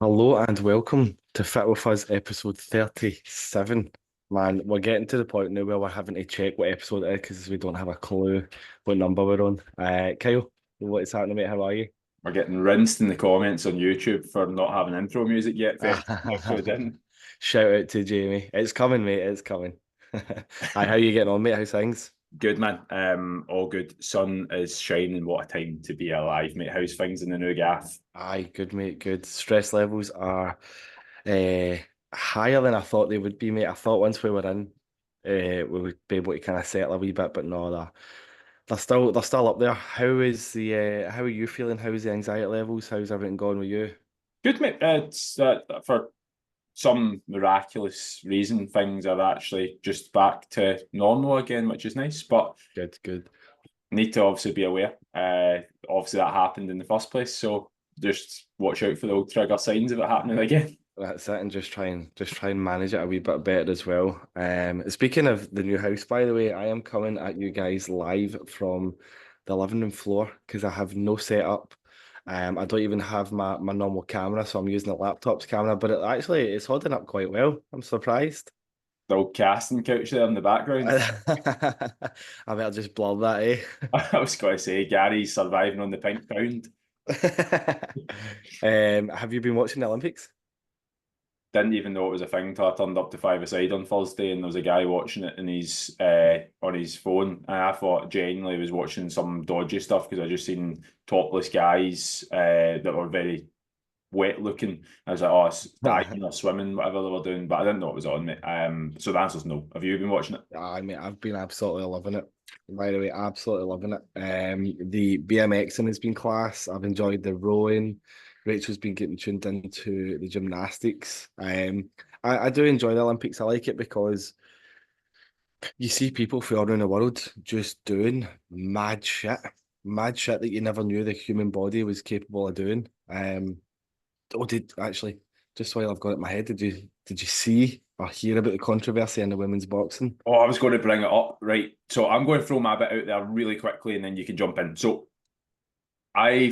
Hello and welcome to Fit With Us episode 37. Man, we're getting to the point now where we're having to check what episode it is because we don't have a clue what number we're on. Kyle, what is happening, mate? How are you? We're getting rinsed in the comments on YouTube for not having intro music yet. 30 episode in. Shout out to Jamie. It's coming, mate. It's coming. How you getting on, mate? How's things? Good man. All good. Sun is shining. What a time to be alive, mate. How's things in the new gaff? Aye, good, mate. Good. Stress levels are uh, higher than I thought they would be, mate. I thought once we were in, we would be able to kind of settle a wee bit, but no, they're still up there. How are you feeling? How's the anxiety levels? How's everything going with you? Good, mate. It's for some miraculous reason, things are actually just back to normal again, which is nice. But Good, good. need to obviously be aware. Obviously that happened in the first place, so just watch out for the old trigger signs of it happening again. That's it, and just try and manage it a wee bit better as well. Speaking of the new house, by the way, I am coming at you guys live from the living room floor because I have no setup. I don't even have my normal camera, so I'm using the laptop's camera, but it's holding up quite well. I'm surprised. The old casting couch there in the background. I better just blur that, eh? I was going to say Gary's surviving on the pink pound. Have you been watching the Olympics? Didn't even know it was a thing till I turned up to Five Aside on Thursday, and there was a guy watching it in his on his phone, and I thought genuinely he was watching some dodgy stuff because I just seen topless guys that were very wet looking. I was like, oh, it's diving or swimming, whatever they were doing, but I didn't know it was on me. So the answer's no. Have you been watching it? I mean, I've been absolutely loving it. By the way, absolutely loving it. The BMXing has been class. I've enjoyed the rowing. Rachel's been getting tuned into the gymnastics. I do enjoy the Olympics. I like it because you see people from all around the world just doing mad shit that you never knew the human body was capable of doing. Did actually just while I've got it in my head, did you see or hear about the controversy in the women's boxing? Oh, I was going to bring it up. Right. So I'm going to throw my bit out there really quickly and then you can jump in. So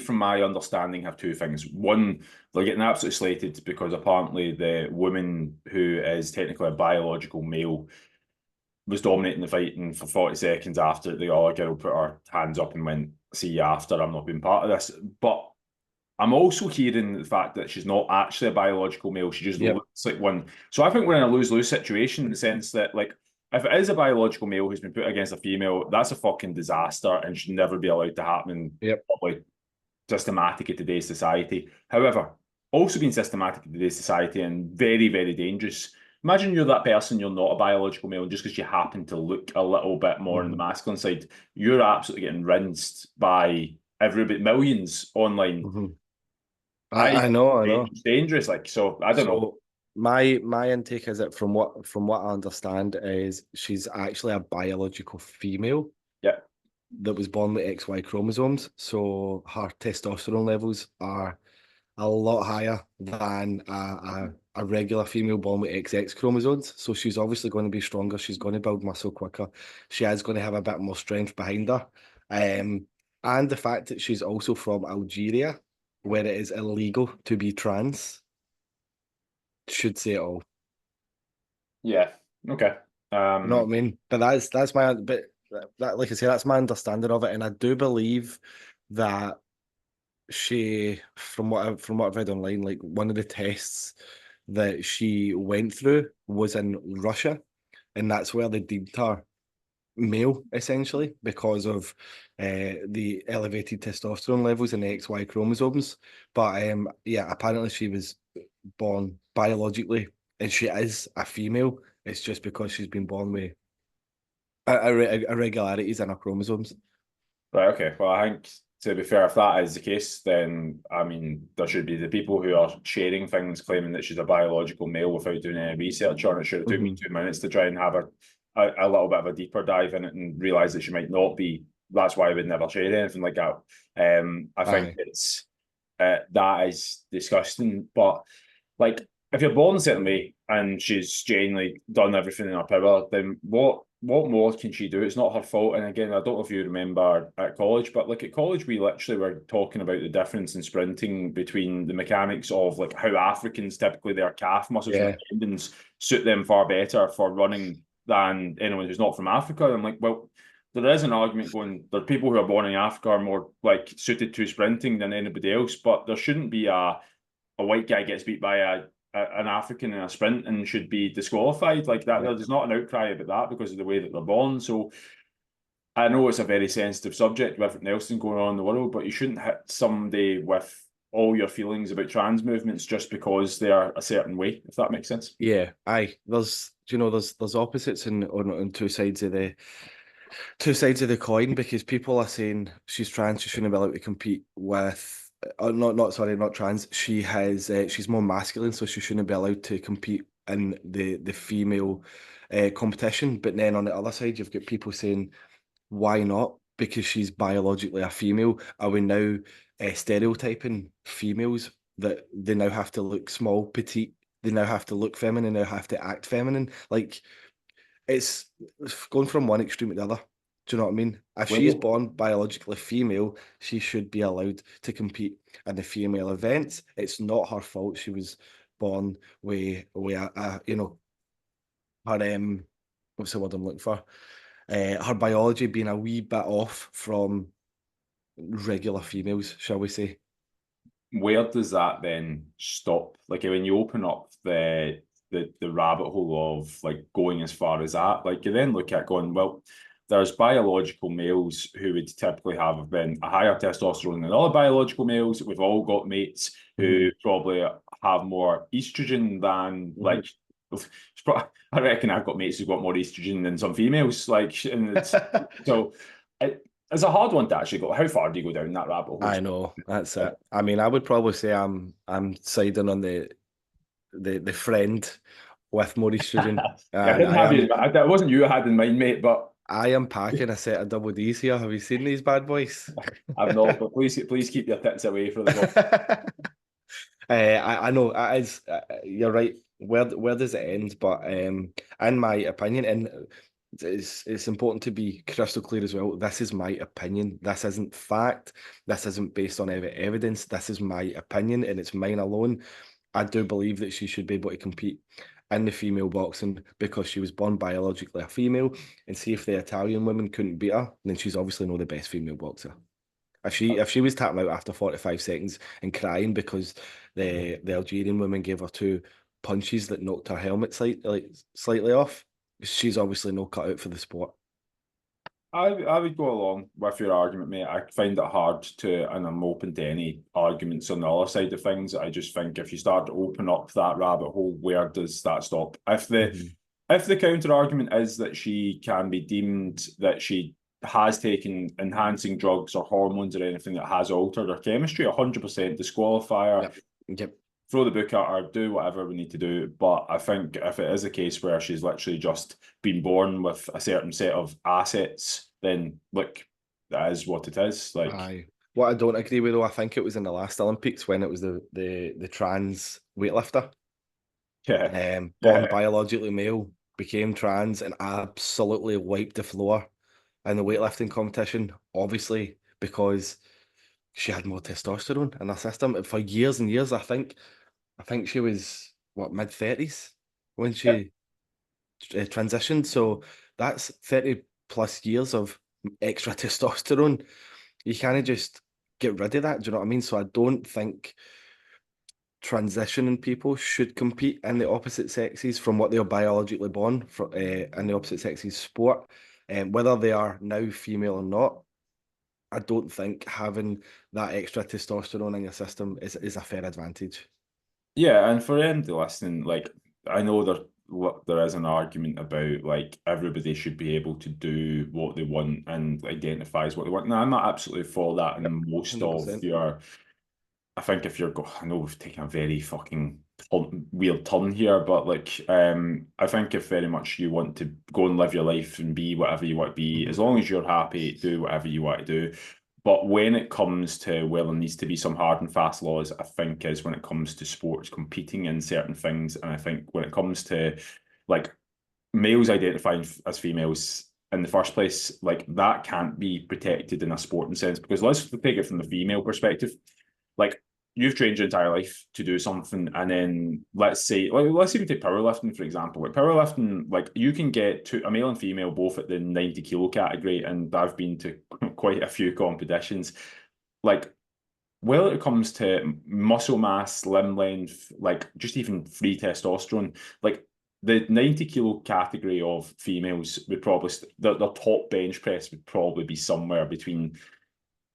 from my understanding, have two things. One, they're getting absolutely slated because apparently the woman who is technically a biological male was dominating the fight, and for 40 seconds after, the other girl put her hands up and went, see you after, I'm not being part of this. But I'm also hearing the fact that she's not actually a biological male, she just Yep. looks like one. So I think we're in a lose-lose situation in the sense that, like, if it is a biological male who's been put against a female, that's a fucking disaster and should never be allowed to happen Yep. probably systematic in today's society. However, also being systematic in today's society and very, very dangerous. Imagine you're that person, you're not a biological male, and just because you happen to look a little bit more on the Mhm. masculine side, you're absolutely getting rinsed by everybody, millions online. Mhm. I I know, I know. it's dangerous. Like, so I don't know. So my intake is that from what I understand is she's actually a biological female Yeah. that was born with XY chromosomes. So her testosterone levels are a lot higher than a regular female born with XX chromosomes. So she's obviously going to be stronger. She's going to build muscle quicker. She is going to have a bit more strength behind her. And the fact that she's also from Algeria, where it is illegal to be trans, should say it all. Yeah. Okay. You know what I Um, mean? But like I say, that's my understanding of it, and I do believe that she, from what I've read online, like one of the tests that she went through was in Russia, and that's where they deemed her male essentially because of the elevated testosterone levels in the XY chromosomes. But yeah, apparently she was born biologically, and she is a female. It's just because she's been born with irregularities in her chromosomes. right. Okay. Well, I think to be fair, if that is the case, then I mean, there should be the people who are sharing things claiming that she's a biological male without doing any research on it. Should have took me Mhm. 2 minutes to try and have a little bit of a deeper dive in it and realize that she might not be. That's why I would never share anything like that. I think Aye. it's that is disgusting. But like, if you're born a certain way and she's genuinely done everything in her power, then what what more can she do? It's not her fault. And again, I don't know if you remember at college, but like at college, we literally were talking about the difference in sprinting between the mechanics of like how Africans typically their calf muscles and Yeah, tendons suit them far better for running than anyone who's not from Africa. And I'm like, well, there is an argument going, there are people who are born in Africa are more like suited to sprinting than anybody else, but there shouldn't be a white guy gets beat by an African in a sprint and should be disqualified like that. yeah. There's not an outcry about that because of the way that they're born. So I know it's a very sensitive subject with everything else going on in the world, but you shouldn't hit somebody with all your feelings about trans movements just because they are a certain way, if that makes sense. Yeah, aye. There's opposites on two sides of the coin because people are saying she's trans, she shouldn't be allowed to compete with. Not trans. She's more masculine, so she shouldn't be allowed to compete in the female competition. But then on the other side, you've got people saying, why not? Because she's biologically a female. Are we now stereotyping females that they now have to look small, petite? They now have to look feminine. They now have to act feminine. Like it's going from one extreme to the other. Do you know what I mean? If she's Well, born biologically female, she should be allowed to compete in the female events. It's not her fault. She was born with her what's the word I'm looking for? Her biology being a wee bit off from regular females, shall we say? where does that then stop? Like when you open up the rabbit hole of like going as far as that, like you then look at going, well, there's biological males who would typically have been a higher testosterone than other biological males. We've all got mates who probably have more estrogen than like I reckon I've got mates who've got more estrogen than some females. Like, and it's so it's a hard one to actually go. How far do you go down that rabbit hole? I know, that's it. I mean, I would probably say I'm siding on the friend with more estrogen, Yeah, I and didn't have you. That wasn't you I had in mind, mate. But I am packing a set of double D's here. Have you seen these bad boys? I've not. But please keep your tits away from the ball. I know it is. You're right. Where does it end? But in my opinion, and it's important to be crystal clear as well. This is my opinion. This isn't fact. This isn't based on any evidence. This is my opinion, and it's mine alone. I do believe that she should be able to compete in the female boxing because she was born biologically a female. And see if the Italian women couldn't beat her, then she's obviously not the best female boxer. If she was tapping out after 45 seconds and crying because the Algerian woman gave her two punches that knocked her helmet slightly off, she's obviously no cut out for the sport. I would go along with your argument, mate. I find it hard to, and I'm open to any arguments on the other side of things. I just think if you start to open up that rabbit hole, where does that stop? If the counter argument is that she can be deemed that she has taken enhancing drugs or hormones or anything that has altered her chemistry, 100% disqualifier. Yep. Throw the book at her, do whatever we need to do. But I think if it is a case where she's literally just been born with a certain set of assets, then look, that is what it is. Like, Aye. What I don't agree with though, I think it was in the last Olympics when it was the trans weightlifter. yeah, Born biologically male, became trans and absolutely wiped the floor in the weightlifting competition, obviously because she had more testosterone in her system. And for years and years, I think she was what, mid-30s when she transitioned. So that's 30 plus years of extra testosterone. You can't just get rid of that. Do you know what I mean? So I don't think transitioning people should compete in the opposite sexes from what they are biologically born for in the opposite sexes sport. Whether they are now female or not, I don't think having that extra testosterone in your system is a fair advantage. yeah. And for anybody listening, like, I know there is an argument about like everybody should be able to do what they want and identify as what they want. Now, I'm not absolutely for that in most of 100%. your. I think if you're I know we've taken a very fucking weird turn here, but like I think if very much you want to go and live your life and be whatever you want to be, as long as you're happy, do whatever you want to do. But when it comes to where there needs to be some hard and fast laws, I think is when it comes to sports competing in certain things, and I think when it comes to like males identifying as females in the first place, like that can't be protected in a sporting sense, because let's take it from the female perspective. Like, you've trained your entire life to do something, and then let's say, like, let's even take powerlifting, for example. Like powerlifting, like you can get to a male and female both at the 90 kilo category, and I've been to quite a few competitions. Like, when it comes to muscle mass, limb length, like just even free testosterone, like the 90 kilo category of females would probably, the top bench press would probably be somewhere between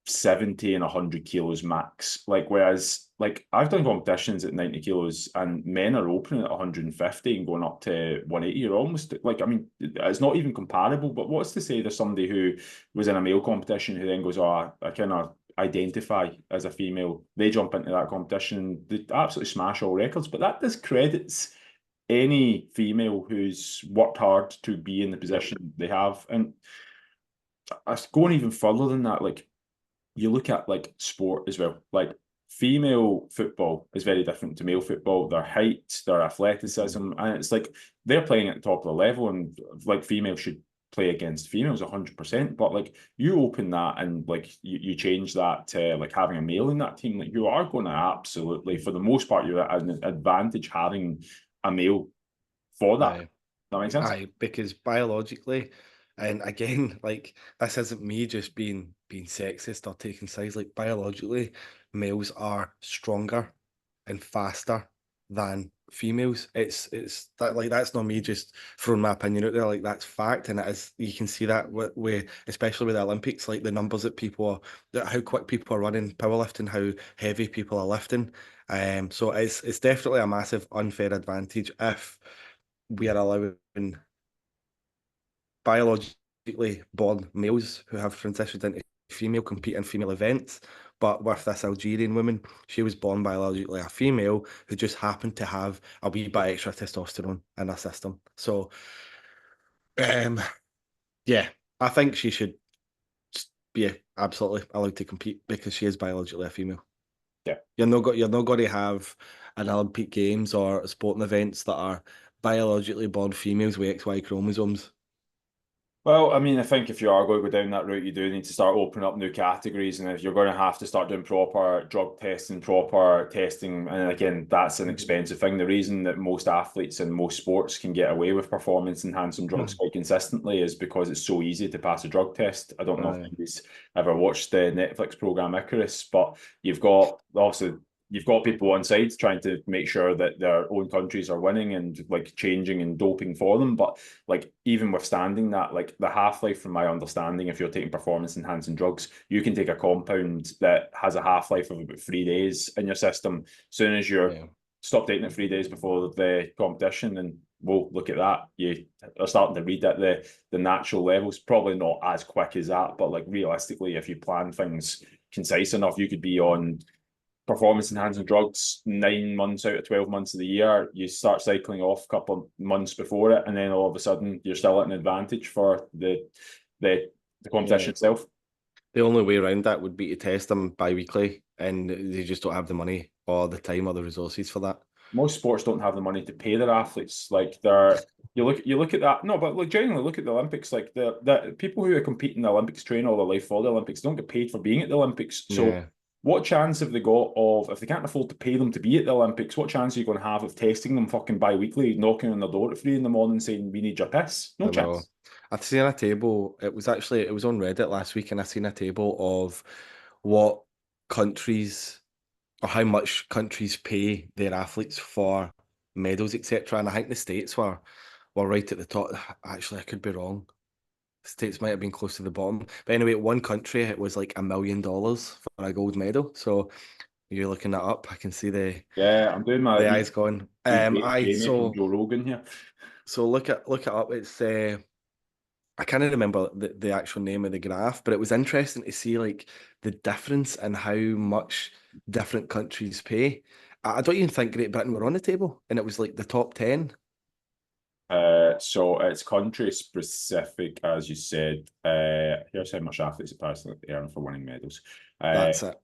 70 and 100 kilos max. Like, whereas, like, I've done competitions at 90 kilos and men are opening at 150 and going up to 180. You're almost like, I mean, it's not even comparable. But what's to say there's somebody who was in a male competition who then goes, oh, I kind of identify as a female. They jump into that competition, they absolutely smash all records. But that discredits any female who's worked hard to be in the position they have. And going even further than that, like, you look at like sport as well. Like, female football is very different to male football. Their height, their athleticism, and it's like they're playing at the top of the level, and like females should play against females 100%. But like, you open that and like you change that to like having a male in that team, like you are going to absolutely, for the most part, you're at an advantage having a male for that. Aye. That makes sense? Aye, because biologically, and again, like this isn't me just being sexist or taking sides. Like biologically, males are stronger and faster than females. It's that, like, that's not me just throwing my opinion out there. Like that's fact, and it is. You can see that with especially with the Olympics, like the numbers that people are, that how quick people are running powerlifting, how heavy people are lifting. So it's definitely a massive unfair advantage if we are allowing biologically born males who have transitioned into female compete in female events. But with this Algerian woman, she was born biologically a female who just happened to have a wee bit extra testosterone in her system. So, um, yeah, I think she should be absolutely allowed to compete because she is biologically a female. Yeah. You're not going to have an Olympic Games or sporting events that are biologically born females with XY chromosomes. Well, I mean, I think if you are going to go down that route, you do need to start opening up new categories. And if you're going to have to start doing proper drug testing, proper testing, and again, that's an expensive thing. The reason that most athletes and most sports can get away with performance enhancing drugs quite consistently is because it's so easy to pass a drug test. I don't know if anybody's ever watched the Netflix program Icarus, but you've got obviously you've got people on side trying to make sure that their own countries are winning and like changing and doping for them. But like, even withstanding that, like the half-life, from my understanding, if you're taking performance enhancing drugs, you can take a compound that has a half-life of about 3 days in your system. As soon as you're stop taking it 3 days before the competition, and we'll look at that. You are starting to read at the natural levels. Probably not as quick as that, but like realistically, if you plan things concise enough, you could be on performance enhancing drugs 9 months out of 12 months of the year. You start cycling off a couple of months before it, and then all of a sudden you're still at an advantage for the competition itself. The only way around that would be to test them bi-weekly, and they just don't have the money or the time or the resources for that. Most sports don't have the money to pay their athletes. Like, you look at that. No, but like genuinely look at the Olympics. Like the people who are competing in the Olympics train all their life for the Olympics. They don't get paid for being at the Olympics. So what chance have they got of, if they can't afford to pay them to be at the Olympics, what chance are you going to have of testing them fucking bi-weekly, knocking on their door at 3 in the morning saying, we need your piss? No chance. I've seen a table. It was on Reddit last week, and I seen a table of what countries or how much countries pay their athletes for medals, etc. And I think the States were right at the top. Actually, I could be wrong. States might have been close to the bottom. But anyway, one country, it was like $1 million for a gold medal. So you're looking that up. I can see Yeah, I'm doing my the eyes going. Jamie from Joe Rogan here. So look it up. It's I can't remember the actual name of the graph, but it was interesting to see like the difference in how much different countries pay. I don't even think Great Britain were on the table, and it was like the top 10. So it's country specific, as you said. Here's how much athletes apparently earn for winning medals. That's it.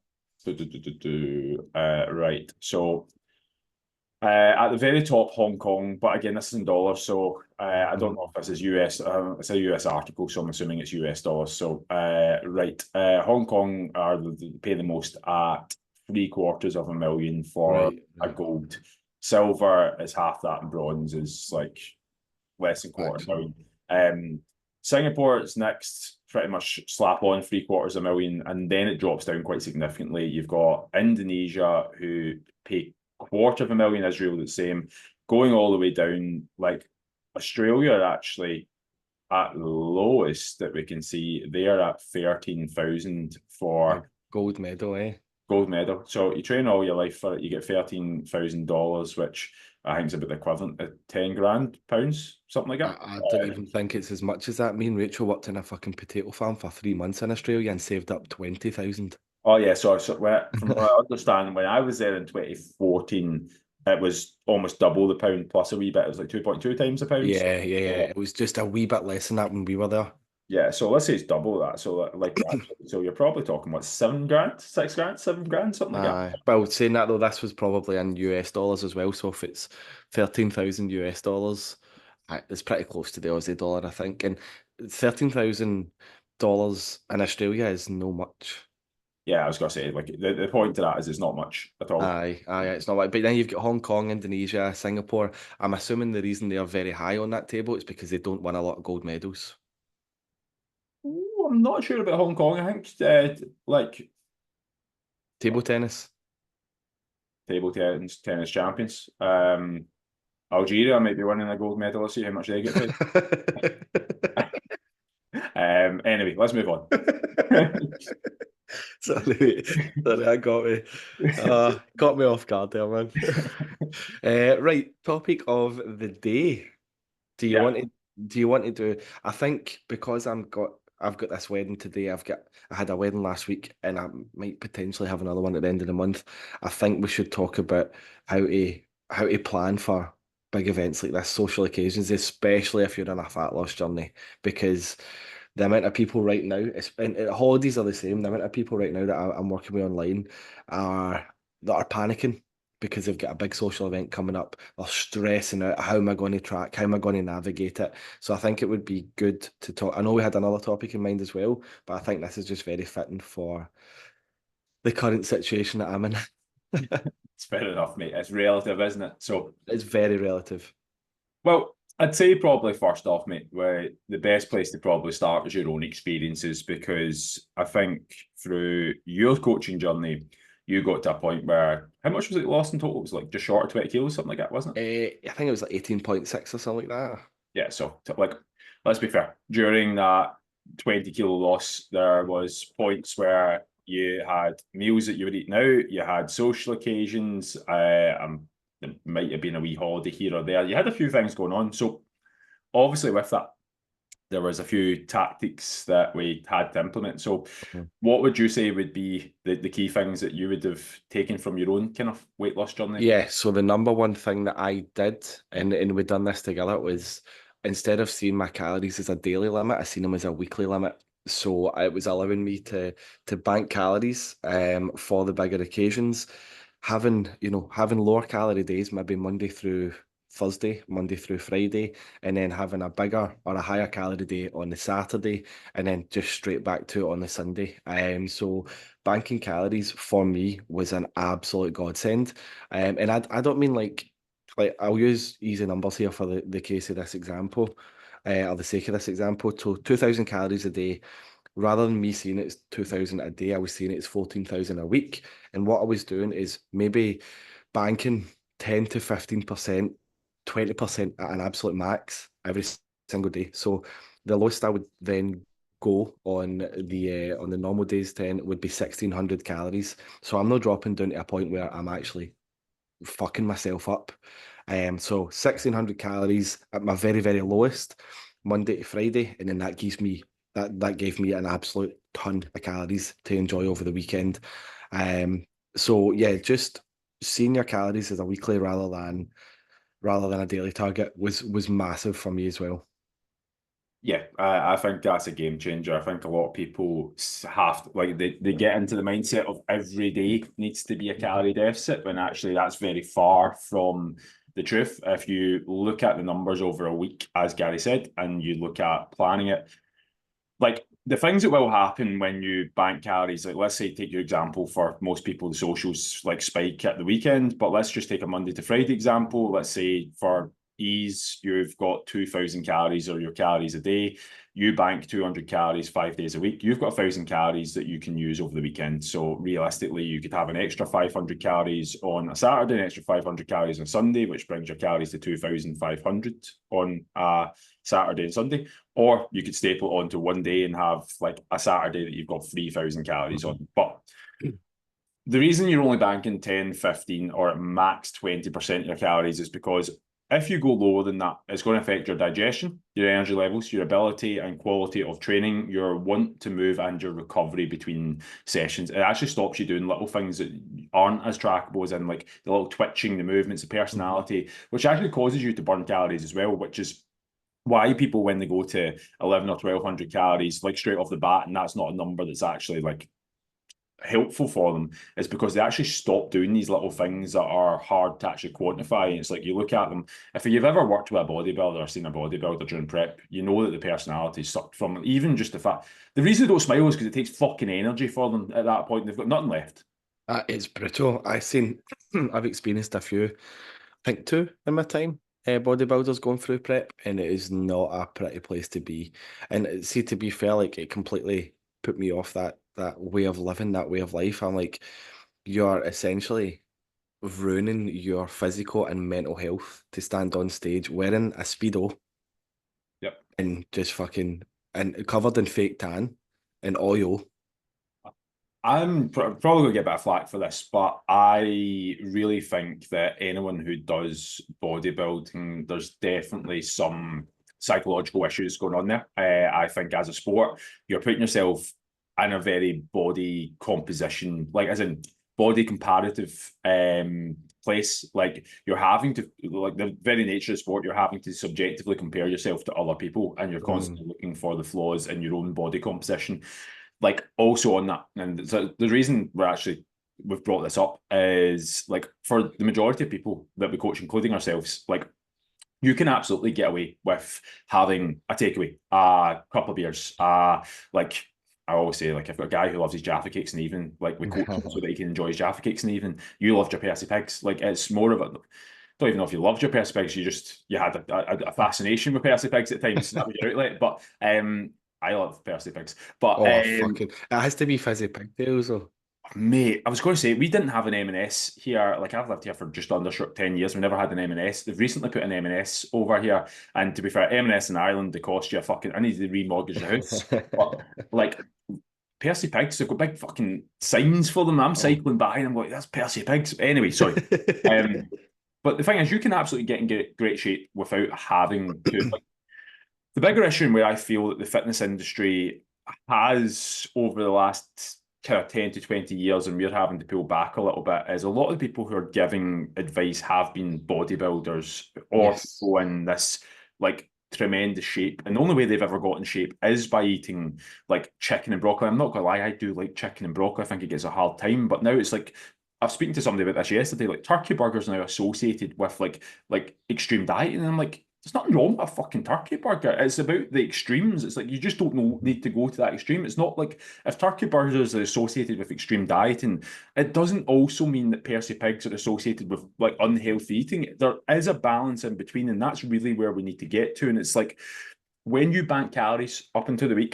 Right. So At the very top, Hong Kong, but again, this is in dollars, so I don't know if this is US. It's a US article, so I'm assuming it's US dollars. So, right, Hong Kong pay the most at $750,000 for Right. a gold. Silver is half that, and bronze is like less than quarter Actually. million. Singapore is next, pretty much slap on $750,000, and then it drops down quite significantly. You've got Indonesia, who pay $250,000, Israel the same, going all the way down. Like Australia, actually at the lowest that we can see, they're at 13,000 A for gold medal, eh? gold medal. So you train all your life for it, you get $13,000, which I think is about the equivalent of 10 grand pounds, something like that. I don't even think it's as much as that. Me and Rachel worked in a fucking potato farm for 3 months in Australia and saved up 20,000. Oh yeah, so from what I understand, when I was there in 2014, it was almost double the pound plus a wee bit. It was like 2.2 times the pounds. Yeah, yeah, yeah. It was just a wee bit less than that when we were there. Yeah, so let's say it's double that. So like so you're probably talking what, 7 grand, 6 grand, 7 grand, something like that. Well, saying that though, this was probably in US dollars as well. So if it's 13,000 US dollars, it's pretty close to the Aussie dollar, I think. And $13,000 in Australia is no much. Yeah, I was gonna say like the point to that is it's not much at all. It's not like, but then you've got Hong Kong, Indonesia, Singapore. I'm assuming the reason they are very high on that table is because they don't win a lot of gold medals. Ooh, I'm not sure about Hong Kong. I think like Table tennis. table tennis champions. Algeria might be winning a gold medal. Let's see how much they get paid. Anyway, let's move on. Sorry, that got me off guard there, man. Right, topic of the day. Do you Yeah. want to do? I think because I've got this wedding today. I had a wedding last week, and I might potentially have another one at the end of the month. I think we should talk about how to plan for big events like this, social occasions, especially if you're on a fat loss journey, because the amount of people right now, and holidays are the same. The amount of people right now that I'm working with online that are panicking because they've got a big social event coming up. They're stressing out. How am I going to track? How am I going to navigate it? So I think it would be good to talk. I know we had another topic in mind as well, but I think this is just very fitting for the current situation that I'm in. It's fair enough, mate. It's relative, isn't it? So, It's very relative. well, I'd say probably first off, mate, where the best place to probably start is your own experiences, because I think through your coaching journey, you got to a point where how much was it lost in total? It was like just short of 20 kilos, something like that, wasn't it? I think it was like 18.6 or something like that. Yeah, so like let's be fair. During that 20 kilo loss, there was points where you had meals that you were eating out, you had social occasions, there might have been a wee holiday here or there. You had a few things going on. So obviously with that, there was a few tactics that we had to implement. So Mhm. what would you say would be the key things that you would have taken from your own kind of weight loss journey? Yeah, so the number one thing that I did, and we done this together, was instead of seeing my calories as a daily limit, I seen them as a weekly limit. So it was allowing me to bank calories for the bigger occasions, having lower calorie days, maybe Monday through Thursday, Monday through Friday, and then having a bigger or a higher calorie day on the Saturday, and then just straight back to it on the Sunday. So banking calories for me was an absolute godsend. And I don't mean like I'll use easy numbers here for the case of this example, or the sake of this example. So 2,000 calories a day, rather than me seeing it as 2,000 a day, I was seeing it as 14,000 a week. And what I was doing is maybe banking 10 to 15%, 20% at an absolute max every single day. So the lowest I would then go on the normal days then would be 1,600 calories. So I'm not dropping down to a point where I'm actually fucking myself up. So 1,600 calories at my very, very lowest, Monday to Friday, and then that gave me an absolute ton of calories to enjoy over the weekend. So yeah, just seeing your calories as a weekly rather than a daily target was massive for me as well. Yeah, I think that's a game changer. I think a lot of people have to, like they get into the mindset of every day needs to be a calorie deficit, when actually that's very far from the truth. If you look at the numbers over a week, as Gary said, and you look at planning it, like the things that will happen when you bank calories, like let's say take your example, for most people the socials like spike at the weekend, but let's just take a Monday to Friday example. Let's say for ease you've got 2,000 calories or your calories a day, you bank 200 calories 5 days a week, you've got 1,000 calories that you can use over the weekend. So realistically you could have an extra 500 calories on a Saturday, an extra 500 calories on Sunday, which brings your calories to 2,500 on Saturday and Sunday. Or you could staple it onto one day and have like a Saturday that you've got 3,000 calories on. But the reason you're only banking 10, 15, or at max 20% of your calories is because if you go lower than that, it's going to affect your digestion, your energy levels, your ability and quality of training, your want to move, and your recovery between sessions. It actually stops you doing little things that aren't as trackable, as in like the little twitching, the movements, the personality, which actually causes you to burn calories as well, which is why people, when they go to 11 or 1,200 calories, like straight off the bat, and that's not a number that's actually like helpful for them, is because they actually stop doing these little things that are hard to actually quantify. And it's like you look at them, if you've ever worked with a bodybuilder or seen a bodybuilder during prep, you know that the personality is sucked from them. Even just the fact, the reason they don't smile is because it takes fucking energy for them at that point. They've got nothing left. It's brutal. I've experienced a few, I think two in my time, bodybuilders going through prep, and it is not a pretty place to be. And see, to be fair, like it completely put me off that way of living, that way of life. I'm like, you're essentially ruining your physical and mental health to stand on stage wearing a Speedo Yep. and just fucking and covered in fake tan and oil. I'm probably going to get a bit of flack for this, but I really think that anyone who does bodybuilding, there's definitely some psychological issues going on there. I think as a sport, you're putting yourself in a very body composition, like as in body comparative place. Like you're having to, like the very nature of sport, you're having to subjectively compare yourself to other people, and you're constantly looking for the flaws in your own body composition. Like also on that, and so the reason we've brought this up is like for the majority of people that we coach, including ourselves, like you can absolutely get away with having a takeaway, a couple of beers, like I always say, like I've got a guy who loves his Jaffa cakes in the evening, like we coach him so that he can enjoy his Jaffa cakes in the evening. You loved your Percy Pigs, like it's more of a, don't even know if you loved your Percy Pigs, you had a fascination with Percy Pigs at times, that was your outlet. But I love Percy Pigs. But Oh, fucking! It has to be fizzy pigtails, though. mate, I was going to say we didn't have an M&S here. Like I've lived here for just under 10 years. We never had an M&S. They've recently put an M&S over here, and to be fair, M&S in Ireland they cost you a fucking. I need to remortgage the house. But like Percy Pigs, they've got big fucking signs for them. I'm cycling by and I'm like, that's Percy Pigs. Anyway, sorry. But the thing is, you can absolutely get in great shape without having to. Like, the bigger issue, and where I feel that the fitness industry has over the last kind of 10 to 20 years, and we're having to pull back a little bit, is a lot of the people who are giving advice have been bodybuilders or Yes. people in this like tremendous shape. And the only way they've ever got in shape is by eating like chicken and broccoli. I'm not gonna lie, I do like chicken and broccoli. I think it gets a hard time, but now it's like I was speaking to somebody about this yesterday. Like turkey burgers now associated with like extreme dieting, and I'm like, there's nothing wrong with a fucking turkey burger. It's about the extremes. It's like you just don't need to go to that extreme. It's not like if turkey burgers are associated with extreme dieting, it doesn't also mean that Percy pigs are associated with like unhealthy eating. There is a balance in between, and that's really where we need to get to. And it's like when you bank calories up into the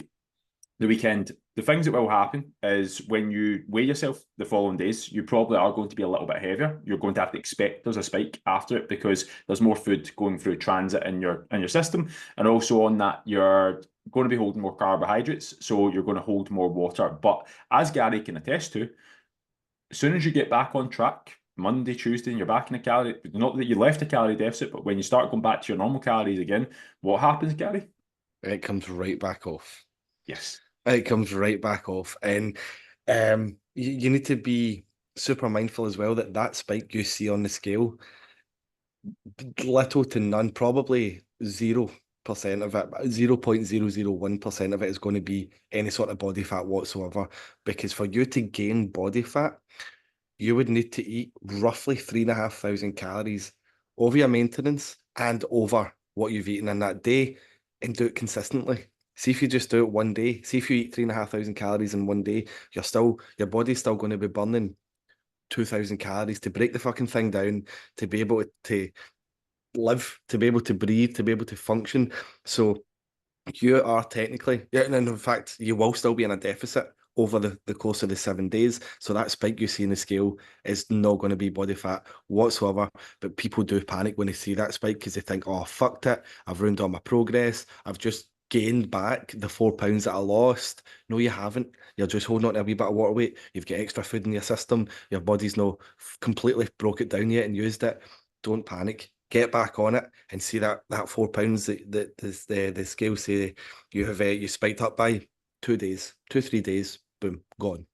weekend, the things that will happen is when you weigh yourself the following days, you probably are going to be a little bit heavier. You're going to have to expect there's a spike after it because there's more food going through transit in your system. And also on that, you're going to be holding more carbohydrates, so you're going to hold more water. But as Gary can attest to, as soon as you get back on track, Monday, Tuesday, and you're back in a calorie, not that you left a calorie deficit, but when you start going back to your normal calories again, what happens, Gary? It comes right back off. Yes. It comes right back off. And you need to be super mindful as well that that spike you see on the scale, little to none, probably zero, percent of it, 0.001% of it is going to be any sort of body fat whatsoever. Because for you to gain body fat, you would need to eat roughly 3,500 calories over your maintenance and over what you've eaten in that day, and do it consistently. See if you just do it one day. See if you eat 3,500 calories in one day, your body's still going to be burning 2,000 calories to break the fucking thing down, to be able to live, to be able to breathe, to be able to function. So you are technically, yeah, and in fact, you will still be in a deficit over the course of the 7 days. So that spike you see in the scale is not going to be body fat whatsoever. But people do panic when they see that spike because they think, oh, fucked it. I've ruined all my progress. I've just gained back the 4 pounds that I lost. No, you haven't. You're just holding on to a wee bit of water weight. You've got extra food in your system. Your body's not completely broke it down yet and used it. Don't panic. Get back on it and see that 4 pounds that the scale say you spiked up by 2 days, 2-3 days, boom, gone.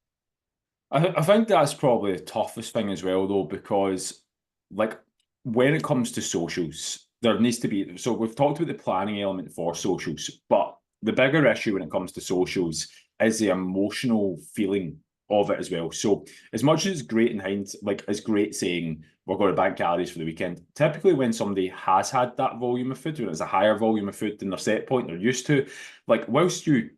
I think that's probably the toughest thing as well, though, because like when it comes to socials, there needs to be. So we've talked about the planning element for socials, but the bigger issue when it comes to socials is the emotional feeling of it as well. So as much as it's great in hindsight, like it's great saying we're going to bank calories for the weekend. Typically, when somebody has had that volume of food, when it's a higher volume of food than their set point they're used to, like whilst you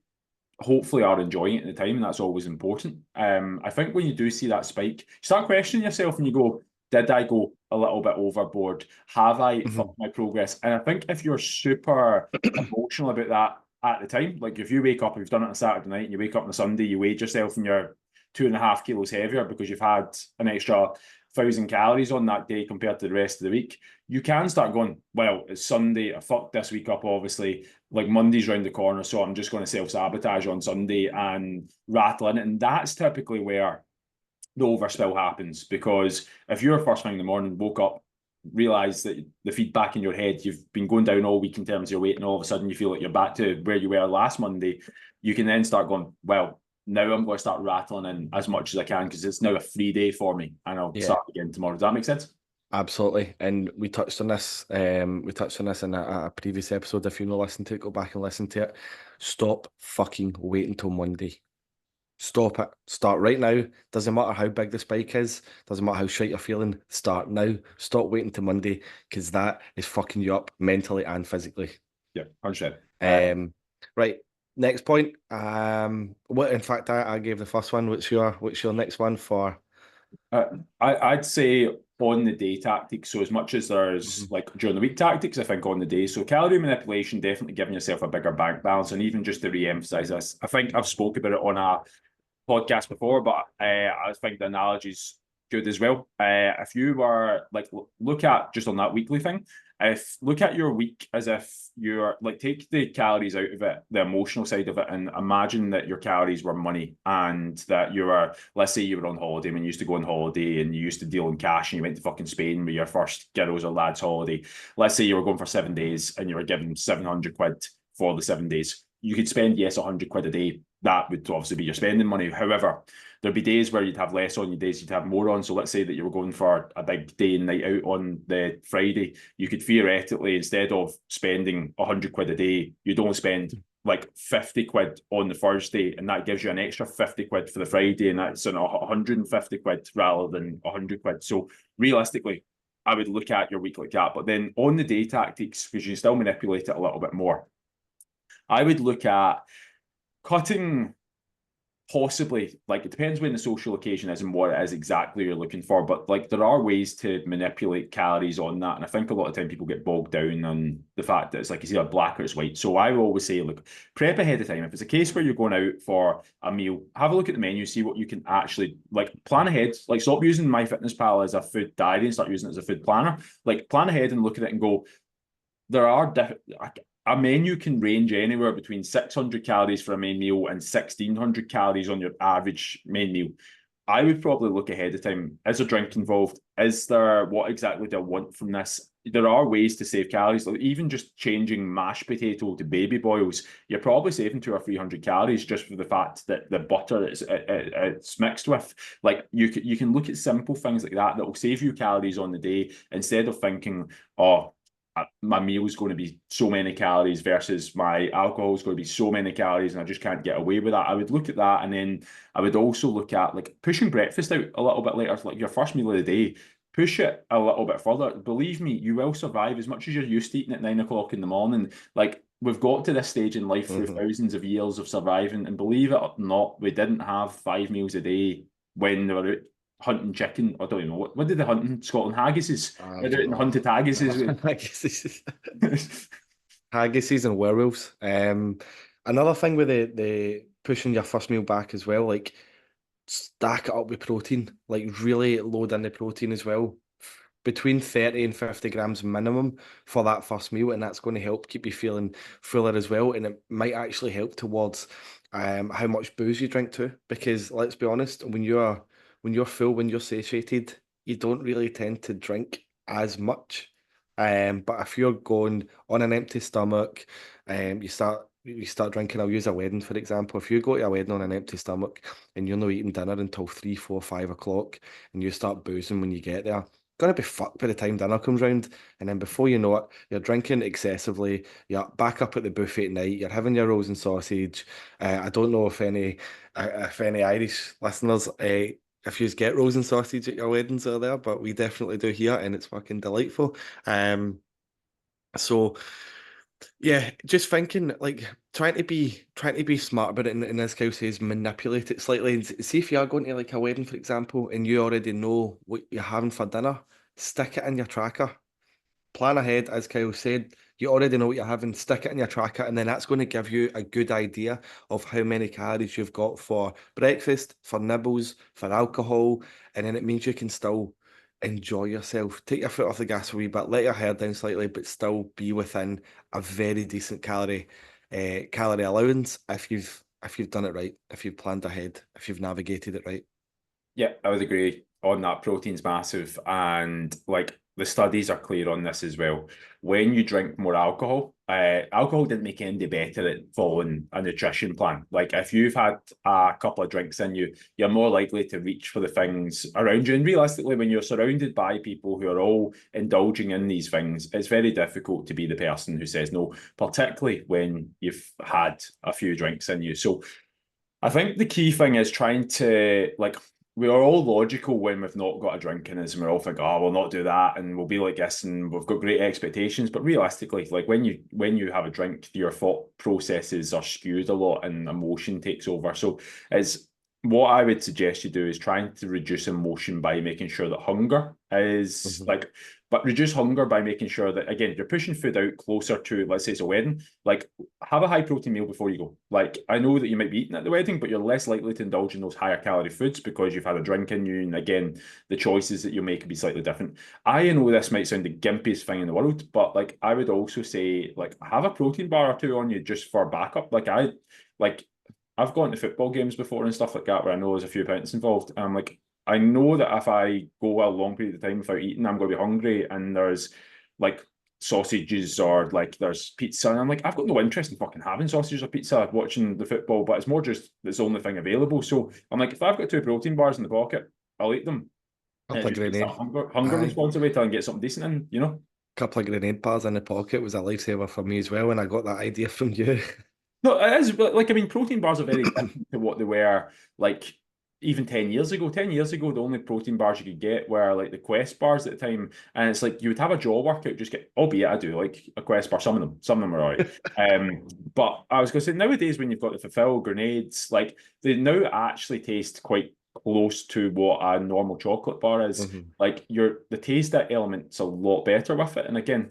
hopefully are enjoying it at the time, and that's always important. I think when you do see that spike, you start questioning yourself and you go, did I go a little bit overboard? Have I fucked my progress? And I think if you're super emotional about that at the time, like if you wake up, you've done it on a Saturday night and you wake up on a Sunday, you weighed yourself and you're 2.5 kilos heavier because you've had an extra 1,000 calories on that day compared to the rest of the week, you can start going, well, it's Sunday, I fucked this week up, obviously, like Monday's round the corner, so I'm just going to self-sabotage on Sunday and rattle in it. And that's typically where the overspill happens, because if you're first thing in the morning, woke up, realize that the feedback in your head, you've been going down all week in terms of your weight, and all of a sudden you feel like you're back to where you were last Monday, you can then start going, well, now I'm going to start rattling in as much as I can because it's now a free day for me and I'll start again tomorrow. Does that make sense? Absolutely. And we touched on this. We touched on this in a previous episode. If you not listened to it, go back and listen to it. Stop fucking waiting until Monday. Stop it. Start right now. Doesn't matter how big the spike is. Doesn't matter how shite you're feeling. Start now. Stop waiting till Monday, because that is fucking you up mentally and physically. Yeah, 100%. Right. Next point. What? In fact, I gave the first one. What's your next one for? I'd say on the day tactics. So as much as there's like during the week tactics, I think on the day. So calorie manipulation, definitely giving yourself a bigger bank balance, and even just to re-emphasize this, I think I've spoke about it on a podcast before, but I think the analogy's good as well. If you were like look at just on that weekly thing, if look at your week as if you're like take the calories out of it, the emotional side of it, and imagine that your calories were money, and that you were, let's say you were on holiday when you used to go on holiday and you used to deal in cash and you went to fucking Spain with your first girls or lads holiday. Let's say you were going for 7 days and you were given 700 quid for the 7 days. You could spend, yes, 100 quid a day. That would obviously be your spending money. However, there'd be days where you'd have less on, your days you'd have more on. So let's say that you were going for a big day and night out on the Friday. You could theoretically, instead of spending 100 quid a day, you'd only spend like 50 quid on the Thursday, and that gives you an extra 50 quid for the Friday, and that's 150 quid rather than 100 quid. So realistically, I would look at your week like that. But then on the day tactics, because you still manipulate it a little bit more, I would look at cutting, possibly, like it depends when the social occasion is and what it is exactly you're looking for, but like there are ways to manipulate calories on that, and I think a lot of time people get bogged down on the fact that it's like it's either black or it's white. So I will always say, look, prep ahead of time. If it's a case where you're going out for a meal, have a look at the menu, see what you can actually like plan ahead. Like stop using MyFitnessPal as a food diary and start using it as a food planner. Like plan ahead and look at it and go, there are a menu can range anywhere between 600 calories for a main meal and 1,600 calories on your average main meal. I would probably look ahead of time. Is there drink involved? Is there, what exactly do I want from this? There are ways to save calories. Like even just changing mashed potato to baby boils, you're probably saving 200 or 300 calories just for the fact that the butter it's mixed with. Like you can look at simple things like that that will save you calories on the day, instead of thinking, oh, my meal is going to be so many calories versus my alcohol is going to be so many calories, and I just can't get away with that. I would look at that, and then I would also look at like pushing breakfast out a little bit later, like your first meal of the day. Push it a little bit further. Believe me, you will survive as much as you're used to eating at 9 o'clock in the morning. Like, we've got to this stage in life through thousands of years of surviving, and believe it or not, we didn't have 5 meals a day when they were out hunting chicken. I don't even know what did they hunt in Scotland? Haggises. I They're don't out and know. hunted haggises. Haggises. with- Haggises and werewolves. Another thing with the pushing your first meal back as well, like stack it up with protein, like really load in the protein as well. Between 30 and 50 grams minimum for that first meal, and that's going to help keep you feeling fuller as well. And it might actually help towards how much booze you drink too. Because let's be honest, when you're full, when you're satiated, you don't really tend to drink as much. But if you're going on an empty stomach, you start drinking. I'll use a wedding for example. If you go to a wedding on an empty stomach and you're not eating dinner until 3, 4, 5 o'clock, and you start boozing when you get there, gonna be fucked by the time dinner comes round. And then before you know it, you're drinking excessively. You're back up at the buffet at night. You're having your rolls and sausage. I don't know if any Irish listeners if you get rolls and sausage at your weddings are there, but we definitely do here, and it's fucking delightful. So yeah, just thinking like trying to be smart about it, and as Kyle says, manipulate it slightly. And see if you are going to like a wedding, for example, and you already know what you're having for dinner, stick it in your tracker. Plan ahead, as Kyle said. You already know what you're having, stick it in your tracker, and then that's going to give you a good idea of how many calories you've got for breakfast, for nibbles, for alcohol, and then it means you can still enjoy yourself. Take your foot off the gas a wee bit, let your hair down slightly, but still be within a very decent calorie allowance if you've done it right, if you've planned ahead, if you've navigated it right. Yeah, I would agree on that. Protein's massive, and like the studies are clear on this as well. When you drink more alcohol, alcohol didn't make any better at following a nutrition plan. Like if you've had a couple of drinks in you, you're more likely to reach for the things around you. And realistically, when you're surrounded by people who are all indulging in these things, it's very difficult to be the person who says no, particularly when you've had a few drinks in you. So I think the key thing is trying to like we are all logical when we've not got a drink in us, and we're all think, oh, we'll not do that, and we'll be like this, and we've got great expectations. But realistically, like when you have a drink, your thought processes are skewed a lot, and emotion takes over. So it's what I would suggest you do is trying to reduce emotion by making sure that hunger is like, but reduce hunger by making sure that again you're pushing food out closer to, let's say it's a wedding, like have a high protein meal before you go. Like I know that you might be eating at the wedding, but you're less likely to indulge in those higher calorie foods because you've had a drink in you, and again the choices that you make can be slightly different. I know this might sound the gimpiest thing in the world, but like I would also say like have a protein bar or two on you just for backup. I've gone to football games before and stuff like that where I know there's a few pounds involved. And I'm like, I know that if I go a long period of time without eating, I'm going to be hungry, and there's like sausages or like there's pizza. And I'm like, I've got no interest in fucking having sausages or pizza watching the football, but it's more just it's the only thing available. So I'm like, if I've got 2 protein bars in the pocket, I'll eat them. And Couple it of just keeps that grenade, hunger aye, response away till I can get something decent in, you know? couple of grenade bars in the pocket was a lifesaver for me as well, and I got that idea from you. No, it is but, like I mean, protein bars are very different to what they were like even 10 years ago. 10 years ago, the only protein bars you could get were like the Quest bars at the time. And it's like you would have a jaw workout, just get, albeit I do like a Quest bar, some of them are all right. But I was gonna say nowadays when you've got the Fulfill grenades, like they now actually taste quite close to what a normal chocolate bar is. Like the taste element's a lot better with it. And again,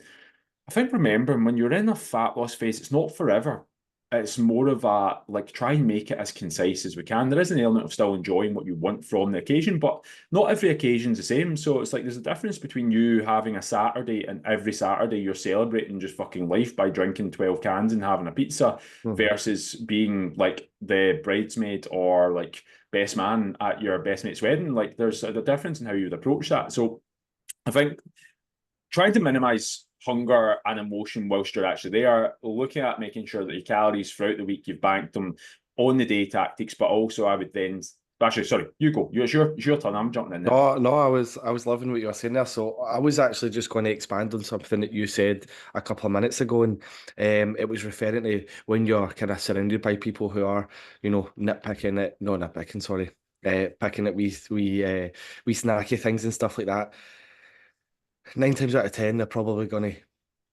I think remembering when you're in a fat loss phase, it's not forever. It's more of a like try and make it as concise as we can. There is an element of still enjoying what you want from the occasion, but not every occasion's the same. So it's like there's a difference between you having a Saturday and every Saturday you're celebrating just fucking life by drinking 12 cans and having a pizza versus being like the bridesmaid or like best man at your best mate's wedding. Like there's a difference in how you would approach that. So I think trying to minimize hunger and emotion whilst you're actually there, looking at making sure that your calories throughout the week, you've banked them on the day tactics, but also I would then Actually, sorry, you go. It's your turn. I'm jumping in there. No, I was loving what you were saying there. So I was actually just going to expand on something that you said a couple of minutes ago, and it was referring to when you're kind of surrounded by people who are, nitpicking it, no nitpicking, sorry, picking at we snacky things and stuff like that. 9 times out of 10, they're probably going to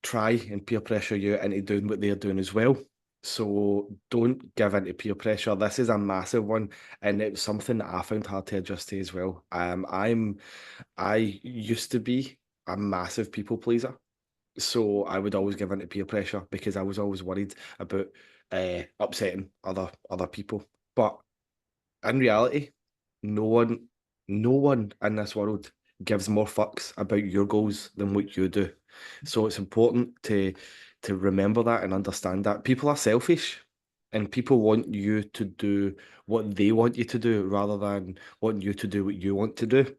try and peer pressure you into doing what they're doing as well. So don't give in to peer pressure. This is a massive one, and it's something that I found hard to adjust to as well. I used to be a massive people pleaser, so I would always give in to peer pressure because I was always worried about upsetting other people. But in reality, no one, no one in this world gives more fucks about your goals than what you do. So it's important to remember that and understand that people are selfish and people want you to do what they want you to do rather than wanting you to do what you want to do.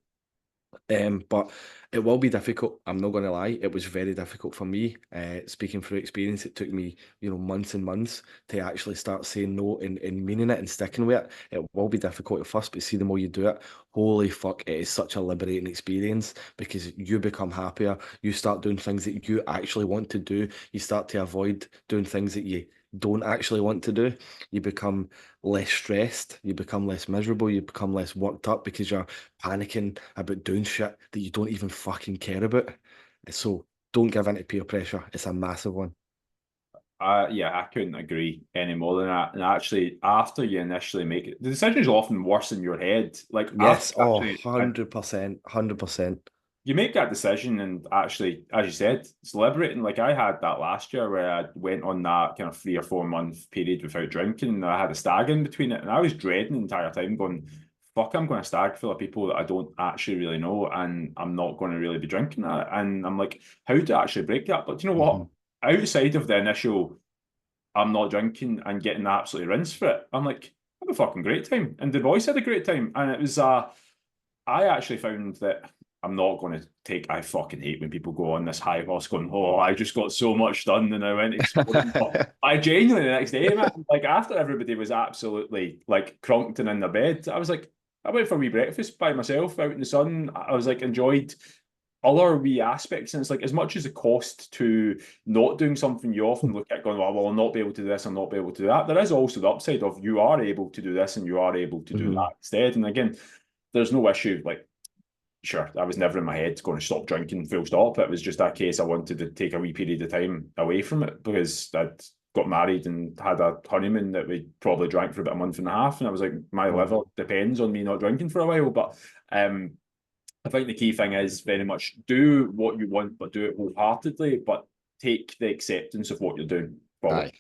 But it will be difficult. I'm not going to lie. It was very difficult for me. Speaking through experience, it took me, months and months to actually start saying no and meaning it and sticking with it. It will be difficult at first, but see, the more you do it, holy fuck, it is such a liberating experience because you become happier. You start doing things that you actually want to do. You start to avoid doing things that you don't actually want to do. You become less stressed, you become less miserable, you become less worked up because you're panicking about doing shit that you don't even fucking care about. So don't give in to peer pressure. It's a massive one. Yeah, I couldn't agree any more than that. And actually, after you initially make it, the decision is often worse in your head. Like after Yes, oh, actually, 100%, 100%. you make that decision, and actually, as you said, it's liberating. Like I had that last year where I went on that kind of 3 or 4 month period without drinking. And I had a stag in between it, and I was dreading the entire time, going, "Fuck, I'm going to stag full of people that I don't actually really know, and I'm not going to really be drinking that." And I'm like, "How to actually break that?" But you know what? Mhm. Outside of the initial I'm not drinking and getting absolutely rinsed for it. I'm like, I had a fucking great time. And the boys had a great time. And it was I actually found that I'm not going to take I fucking hate when people go on this high horse going, oh, I just got so much done and I went exploring. But I genuinely the next day, man, like after everybody was absolutely like cronked and in their bed, I was like, I went for a wee breakfast by myself out in the sun. I was like enjoyed other wee aspects. And it's like as much as the cost to not doing something, you often look at going, well, I'll not be able to do this, I'll not be able to do that. There is also the upside of you are able to do this and you are able to do that Mhm. instead. And again, there's no issue. Like, sure, I was never in my head going to stop drinking full stop. It was just that case I wanted to take a wee period of time away from it because I'd got married and had a honeymoon that we probably drank for about a month and a half. And I was like, my Mhm. liver depends on me not drinking for a while. But I think the key thing is very much do what you want, but do it wholeheartedly, but take the acceptance of what you're doing forward. Aye,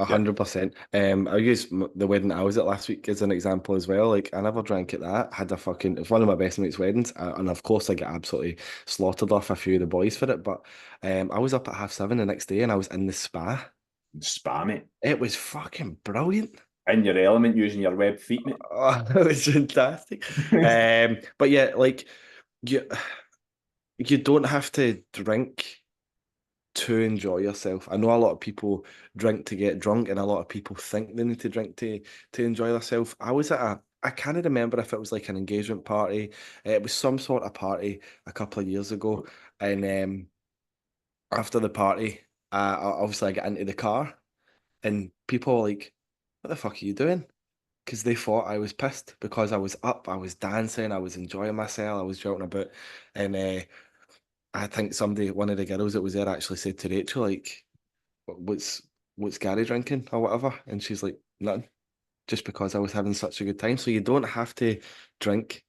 a Yeah. 100%. I use the wedding I was at last week as an example as well. Like, I never drank at that. Had a fucking, it's one of my best mates' weddings, and of course I get absolutely slaughtered off a few of the boys for it. But I was up at 7:30 the next day, and I was in the spa. Spam it It was fucking brilliant. in your element using your web feet, mate. Oh, it was fantastic. But yeah, like you, you don't have to drink to enjoy yourself. I know a lot of people drink to get drunk, and a lot of people think they need to drink to enjoy themselves. I was at I can't remember if it was like an engagement party. It was some sort of party a couple of years ago, and after the party, obviously I get into the car, and people were like, "What the fuck are you doing?" Because they thought I was pissed because I was up, I was dancing, I was enjoying myself, I was joking about, and I think one of the girls that was there actually said to Rachel, like, what's what's Gary drinking or whatever? And she's like, nothing. Just because I was having such a good time. So you don't have to drink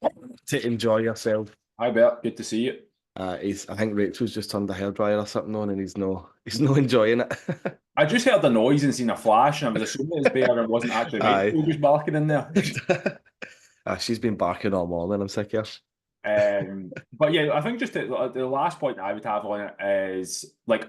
to enjoy yourself. Hi, Bert. Good to see you. I think Rachel's just turned the hairdryer or something on and he's no enjoying it. I just heard the noise and seen a flash, and I was assuming it was Bear and it wasn't actually Aye. Rachel just barking in there. She's been barking all morning, I'm sick of But yeah, I think just the last point I would have on it is like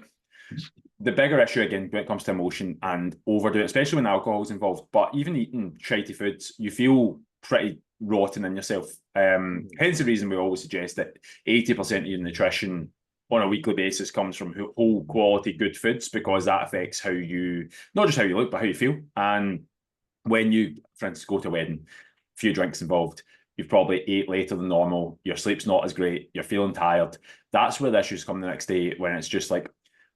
the bigger issue again when it comes to emotion and overdoing, especially when alcohol's involved. But even eating shitey foods, you feel pretty rotten in yourself. Hence the reason we always suggest that 80% of your nutrition on a weekly basis comes from whole quality good foods because that affects how you not just how you look but how you feel. And when you, for instance, go to a wedding, few drinks involved. You've probably ate later than normal. Your sleep's not as great. You're feeling tired. That's where the issues come the next day, when it's just like,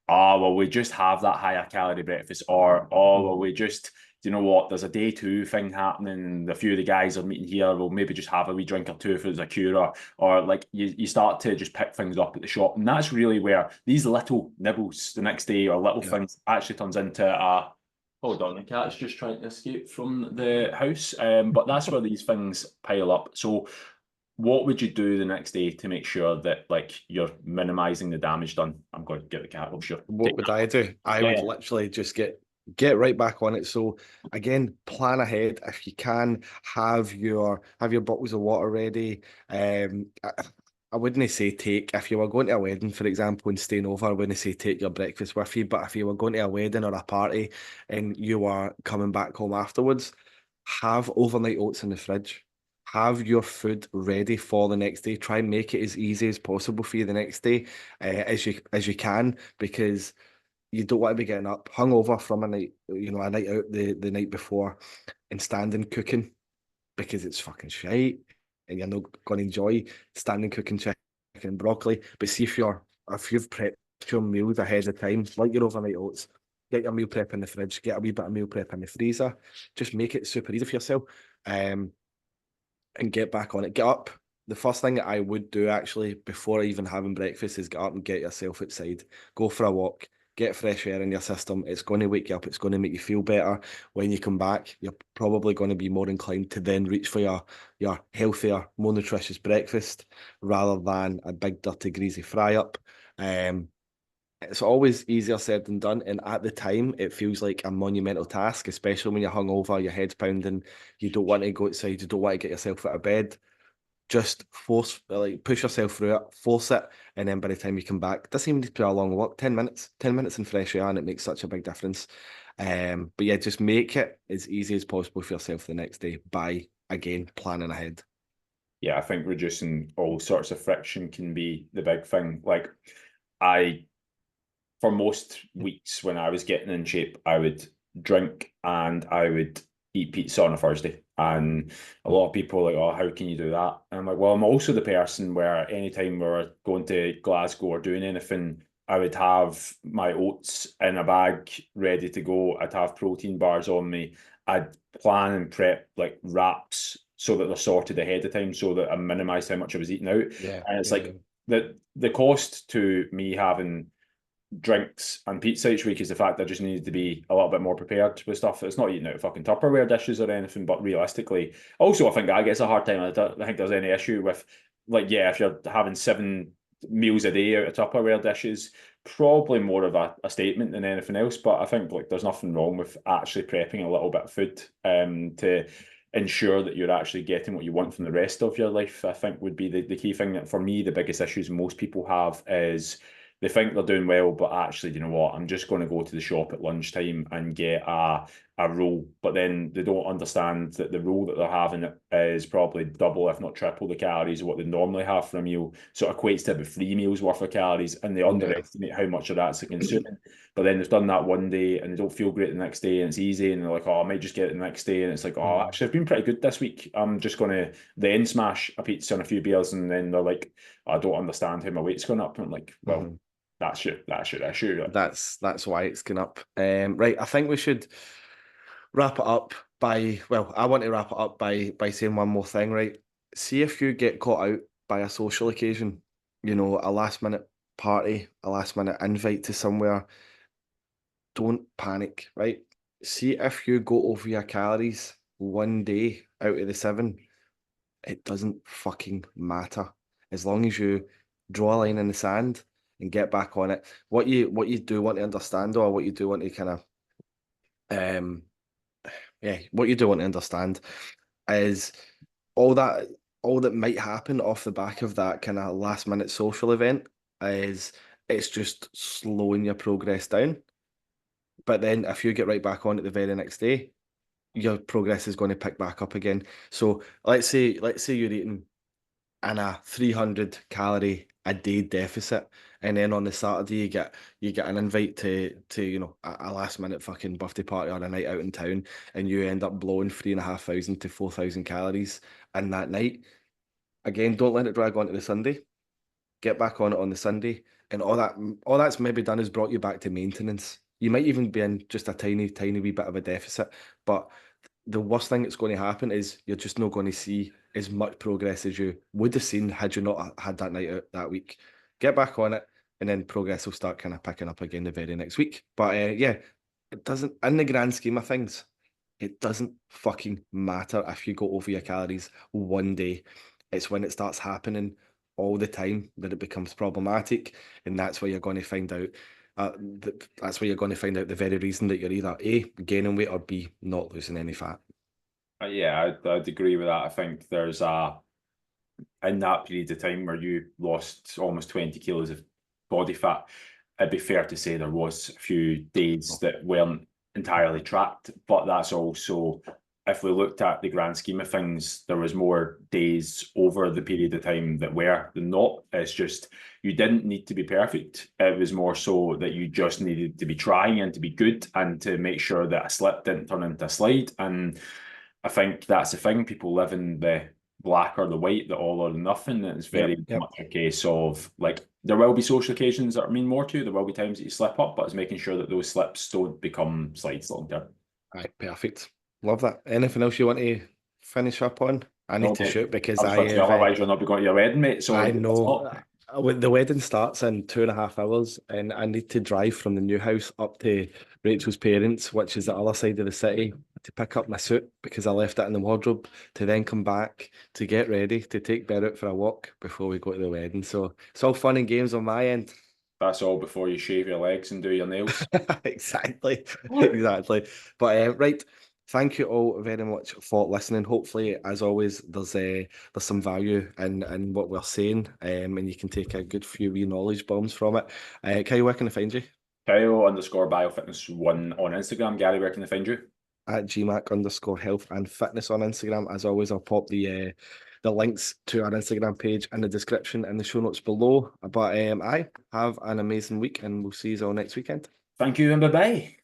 oh, well, we just have that higher calorie breakfast, or, oh, well, we just, you know what, there's a day two thing happening. A few of the guys are meeting here. We'll maybe just have a wee drink or two if it's a cure, or like you start to just pick things up at the shop. And that's really where these little nibbles the next day or little things actually turns into a, hold on, the cat's just trying to escape from the house. But that's where these things pile up. So what would you do the next day to make sure that like you're minimizing the damage done? I'm going to get the cat. I'm sure. What would I do? I would literally just get right back on it. So again, plan ahead. If you can, have your bottles of water ready. I wouldn't say take, if you were going to a wedding, for example, and staying over, I wouldn't say take your breakfast with you. But if you were going to a wedding or a party and you were coming back home afterwards, have overnight oats in the fridge. Have your food ready for the next day. Try and make it as easy as possible for you the next day, as you can, because you don't want to be getting up hungover from a night, a night out the night before, and standing cooking, because it's fucking shite, and you're not going to enjoy standing cooking chicken and broccoli. But see, if you've prepped your meals ahead of time, like your overnight oats, get your meal prep in the fridge, get a wee bit of meal prep in the freezer, just make it super easy for yourself. And get back on it. Get up. The first thing that I would do actually before even having breakfast is get up and get yourself outside. Go for a walk. Get fresh air in your system. It's going to wake you up. It's going to make you feel better. When you come back, you're probably going to be more inclined to then reach for your healthier, more nutritious breakfast rather than a big, dirty, greasy fry up. It's always easier said than done, and at the time it feels like a monumental task, especially when you're hungover, your head's pounding, you don't want to go outside, you don't want to get yourself out of bed. Just push yourself through it, force it, and then by the time you come back, it doesn't even need to be a long walk. 10 minutes in fresh air, and it makes such a big difference. But yeah, just make it as easy as possible for yourself the next day by, again, planning ahead. Yeah, I think reducing all sorts of friction can be the big thing. Like for most weeks when I was getting in shape, I would drink and I would eat pizza on a Thursday. And a lot of people are like, oh, how can you do that? And I'm like, well, I'm also the person where anytime we're going to Glasgow or doing anything, I would have my oats in a bag ready to go. I'd have protein bars on me. I'd plan and prep like wraps so that they're sorted ahead of time so that I minimise how much I was eating out. Yeah. And it's the cost to me having drinks and pizza each week is the fact that I just needed to be a little bit more prepared with stuff. It's not eating out of fucking Tupperware dishes or anything, but realistically, also I think that gets a hard time. I don't think there's any issue with, like, yeah, if you're having 7 meals a day out of Tupperware dishes, probably more of a statement than anything else. But I think like there's nothing wrong with actually prepping a little bit of food to ensure that you're actually getting what you want from the rest of your life. I think would be the key thing. That for me, the biggest issues most people have is they think they're doing well, but actually, you know what, I'm just going to go to the shop at lunchtime and get a roll. But then they don't understand that the roll that they're having is probably double, if not triple, the calories of what they normally have for a meal. So it equates to about 3 meals worth of calories, and they underestimate how much of that's consuming. But then they've done that one day and they don't feel great the next day, and it's easy, and they're like, oh, I might just get it the next day. And it's like, oh, actually, I've been pretty good this week. I'm just going to then smash a pizza and a few beers. And then they're like, I don't understand how my weight's going up. And I'm like, well, that's your issue. Right? That's why it's going up. Right, I think we should wrap it up by, well, I want to wrap it up by saying one more thing, right? See if you get caught out by a social occasion, a last minute party, a last minute invite to somewhere. Don't panic, right? See if you go over your calories one day out of the 7, it doesn't fucking matter. As long as you draw a line in the sand and get back on it. What you do want to understand, or what you do want to kind of what you do want to understand is all that might happen off the back of that kind of last minute social event is it's just slowing your progress down. But then if you get right back on it the very next day, your progress is going to pick back up again. So let's say you're eating in a 300 calorie a day deficit, and then on the Saturday you get an invite to a last minute fucking birthday party or a night out in town, and you end up blowing 3,500 to 4,000 calories in that night. Again, don't let it drag on to the Sunday. Get back on it on the Sunday, and all that's maybe done is brought you back to maintenance. You might even be in just a tiny wee bit of a deficit, but the worst thing that's going to happen is you're just not going to see as much progress as you would have seen had you not had that night out that week. Get back on it, and then progress will start kind of picking up again the very next week. But yeah, it doesn't, in the grand scheme of things, it doesn't fucking matter if you go over your calories one day. It's when it starts happening all the time that it becomes problematic, and that's where you're going to find out. That's where you're going to find out the very reason that you're either A, gaining weight, or B, not losing any fat. Yeah, I'd agree with that. I think there's in that period of time where you lost almost 20 kilos of body fat, it'd be fair to say there was a few days that weren't entirely tracked, but that's also, if we looked at the grand scheme of things, there was more days over the period of time that were than not. It's just, you didn't need to be perfect. It was more so that you just needed to be trying and to be good and to make sure that a slip didn't turn into a slide. And I think that's the thing. People live in the black or the white, the all or the nothing. It's very Yep. much a case of, like, there will be social occasions that mean more to you. There will be times that you slip up, but it's making sure that those slips don't become slides long term. Right, perfect. Love that. Anything else you want to finish up on? I need No, to mate. shoot because I was I going to say, have. otherwise you'll not be going to your wedding, mate. So I it's know. not. The wedding starts in 2.5 hours, and I need to drive from the new house up to Rachel's parents, which is the other side of the city, to pick up my suit because I left it in the wardrobe, to then come back to get ready to take Bear out for a walk before we go to the wedding. So it's all fun and games on my end. That's all before you shave your legs and do your nails. Exactly, exactly. But right, thank you all very much for listening. Hopefully, as always, there's some value in what we're saying, and you can take a good few wee knowledge bombs from it. Kyle, where can I find you? Kyle_biofitness1 on Instagram. Gary, where can they find you? At GMAC_health and fitness on Instagram. As always, I'll pop the links to our Instagram page in the description and the show notes below. But I have an amazing week, and we'll see you all next weekend. Thank you and bye bye.